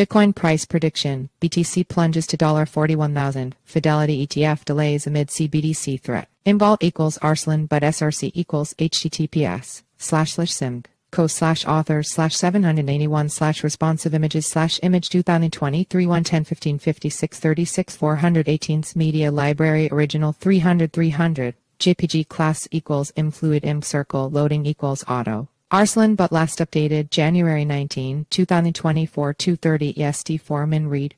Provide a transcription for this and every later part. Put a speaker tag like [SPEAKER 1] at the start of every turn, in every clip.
[SPEAKER 1] Bitcoin price prediction. BTC plunges to $41,000. Fidelity ETF delays amid CBDC threat. Inbalt equals Arslan Butt SRC equals https://simg co/authors/781/responsive images/image 2023 110 15 56 36 418 media library original 300 JPG class equals imfluid imp circle loading equals auto. Arslan Butt last updated January 19, 2024 2:30 EST 4 min read.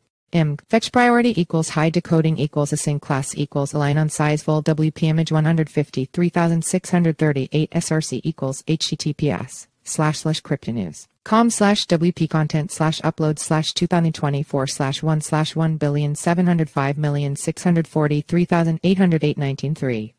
[SPEAKER 1] Fetch priority equals high decoding equals async class equals align on size vol WP image 150 3638 SRC equals https://cryptonews.com/WP content/upload/2024/1/1,705,643,808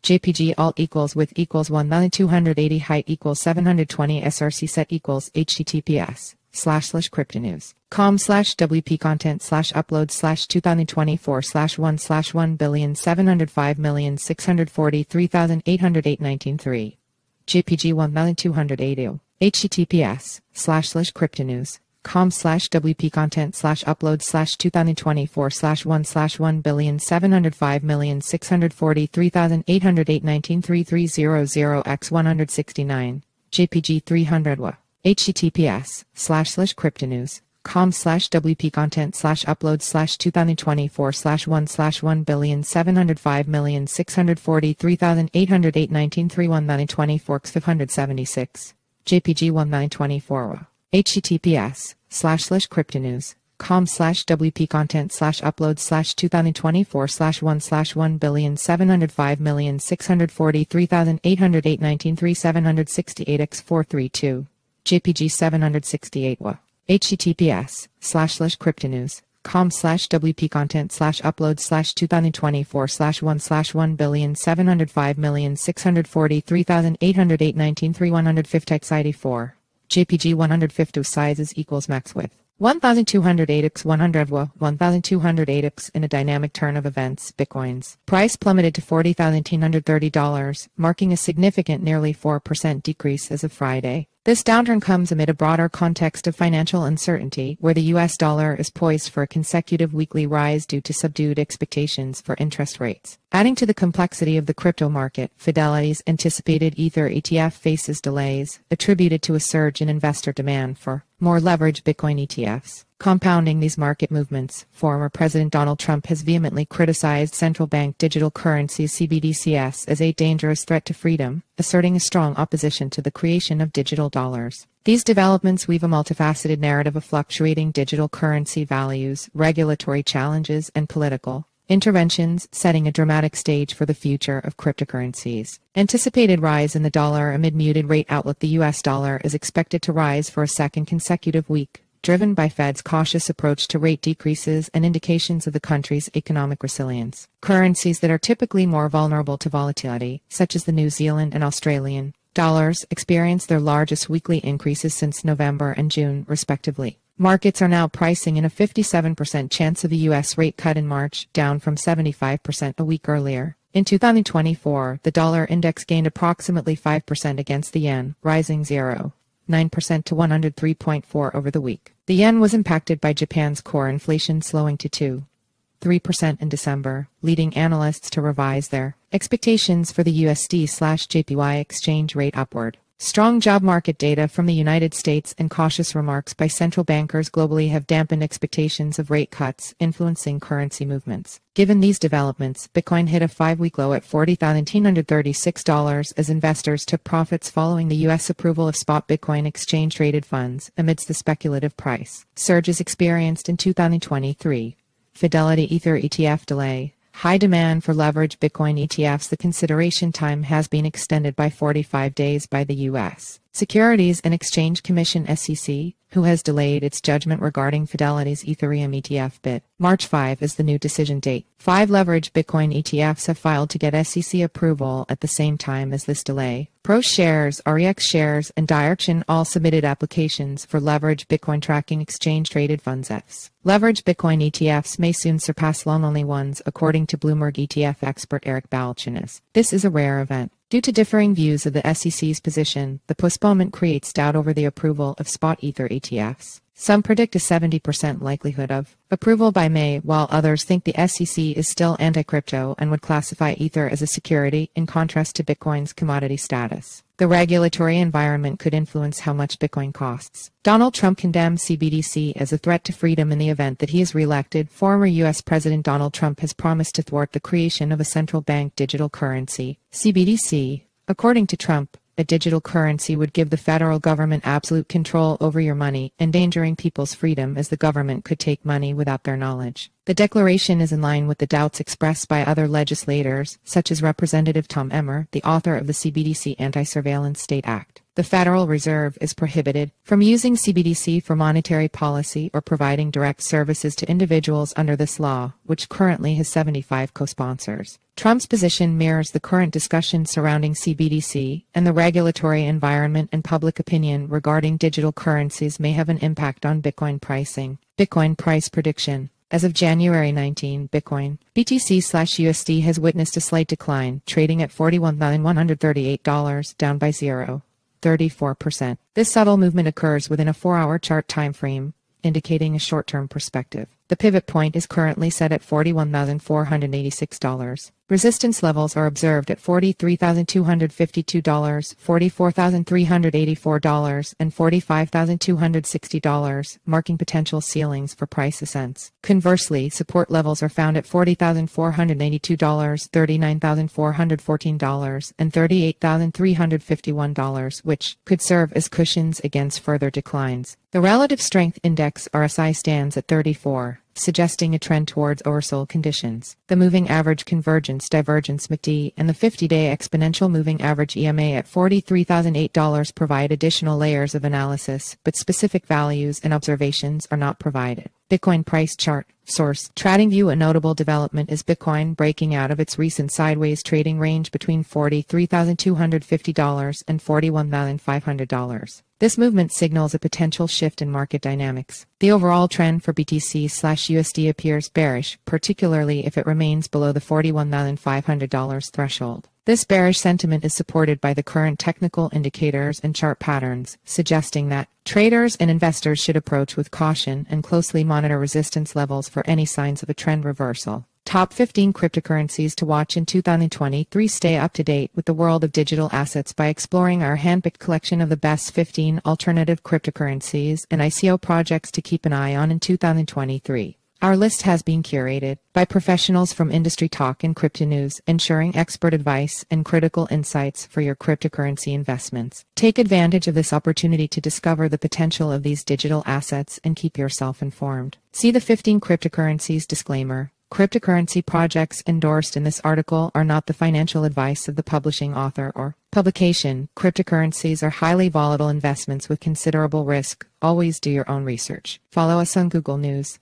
[SPEAKER 1] JPG alt equals width equals 1280 height equals 720 SRC set equals https://cryptonews.com/WP content/upload/2024/1/1,705,643,808 JPG 1280 https://cryptonews.com/WP content/upload/2024/1/1,705,643,808 JPG 300 WA https://cryptonews.com/WP content/upload/2024/1/1,705,643,808 194x576 JPG 1924 https://cryptonews.com/WP content/upload/2024/1/1,705,643,808 768x432 JPG 768 WA https://cryptonews.com/WP content/upload/2024/1/1,705,643,808 150x84 JPG 150 sizes equals max width 1208x 100 WA 1208x in a dynamic turn of events. Bitcoin's price plummeted to $40,930, marking a significant nearly 4% decrease as of Friday. This downturn comes amid a broader context of financial uncertainty, where the US dollar is poised for a consecutive weekly rise due to subdued expectations for interest rates. Adding to the complexity of the crypto market, Fidelity's anticipated Ether ETF faces delays, attributed to a surge in investor demand for more leveraged Bitcoin ETFs. Compounding these market movements, former President Donald Trump has vehemently criticized Central Bank Digital Currencies CBDCs as a dangerous threat to freedom, asserting a strong opposition to the creation of digital dollars. These developments weave a multifaceted narrative of fluctuating digital currency values, regulatory challenges, and political interventions, setting a dramatic stage for the future of cryptocurrencies. Anticipated rise in the dollar amid muted rate outlook. The US dollar is expected to rise for a second consecutive week, driven by Fed's cautious approach to rate decreases and indications of the country's economic resilience. Currencies that are typically more vulnerable to volatility, such as the New Zealand and Australian dollars, experienced their largest weekly increases since November and June, respectively. Markets are now pricing in a 57% chance of a U.S. rate cut in March, down from 75% a week earlier. In 2024, the dollar index gained approximately 5% against the yen, rising 0.9% to 103.4 over the week. The yen was impacted by Japan's core inflation slowing to 2.3% in December, leading analysts to revise their expectations for the USD/JPY exchange rate upward. Strong job market data from the United States and cautious remarks by central bankers globally have dampened expectations of rate cuts, influencing currency movements. Given these developments, Bitcoin hit a 5-week low at $40,936 as investors took profits following the U.S. approval of spot Bitcoin exchange-traded funds amidst the speculative price surges experienced in 2023. Fidelity Ether ETF delay. High demand for leveraged Bitcoin ETFs. The consideration time has been extended by 45 days by the U.S. Securities and Exchange Commission (SEC), who has delayed its judgment regarding Fidelity's Ethereum ETF bid. March 5 is the new decision date. 5 leveraged Bitcoin ETFs have filed to get SEC approval at the same time as this delay. Pros Shares, REX Shares, and Direction all submitted applications for leveraged Bitcoin tracking exchange-traded funds ETFs. Leveraged Bitcoin ETFs may soon surpass long-only ones, according to Bloomberg ETF expert Eric Balchunas. This is a rare event. Due to differing views of the SEC's position, the postponement creates doubt over the approval of spot Ether ETFs. Some predict a 70% likelihood of approval by May, while others think the SEC is still anti-crypto and would classify Ether as a security, in contrast to Bitcoin's commodity status. The regulatory environment could influence how much Bitcoin costs. Donald Trump condemns CBDC as a threat to freedom in the event that he is reelected. Former U.S. President Donald Trump has promised to thwart the creation of a central bank digital currency, CBDC. According to Trump, a digital currency would give the federal government absolute control over your money, endangering people's freedom as the government could take money without their knowledge. The declaration is in line with the doubts expressed by other legislators, such as Representative Tom Emmer, the author of the CBDC Anti-Surveillance State Act. The Federal Reserve is prohibited from using CBDC for monetary policy or providing direct services to individuals under this law, which currently has 75 co-sponsors. Trump's position mirrors the current discussion surrounding CBDC, and the regulatory environment and public opinion regarding digital currencies may have an impact on Bitcoin pricing. Bitcoin price prediction. As of January 19, Bitcoin BTC/USD has witnessed a slight decline, trading at $41,138, down by 0.34%. This subtle movement occurs within a 4-hour chart time frame, indicating a short-term perspective. The pivot point is currently set at $41,486. Resistance levels are observed at $43,252, $44,384, and $45,260, marking potential ceilings for price ascents. Conversely, support levels are found at $40,482, $39,414, and $38,351, which could serve as cushions against further declines. The relative strength index RSI stands at 34, suggesting a trend towards oversold conditions. The moving average convergence divergence MACD and the 50-day exponential moving average EMA at $43,008 provide additional layers of analysis, but specific values and observations are not provided. Bitcoin price chart. Source: TradingView. A notable development is Bitcoin breaking out of its recent sideways trading range between $43,250 and $41,500. This movement signals a potential shift in market dynamics. The overall trend for BTC/USD appears bearish, particularly if it remains below the $41,500 threshold. This bearish sentiment is supported by the current technical indicators and chart patterns, suggesting that traders and investors should approach with caution and closely monitor resistance levels for any signs of a trend reversal. Top 15 cryptocurrencies to watch in 2023. Stay up to date with the world of digital assets by exploring our handpicked collection of the best 15 alternative cryptocurrencies and ICO projects to keep an eye on in 2023. Our list has been curated by professionals from industry talk and crypto news, ensuring expert advice and critical insights for your cryptocurrency investments. Take advantage of this opportunity to discover the potential of these digital assets and keep yourself informed. See the 15 cryptocurrencies disclaimer. Cryptocurrency projects endorsed in this article are not the financial advice of the publishing author or publication. Cryptocurrencies are highly volatile investments with considerable risk. Always do your own research. Follow us on Google News.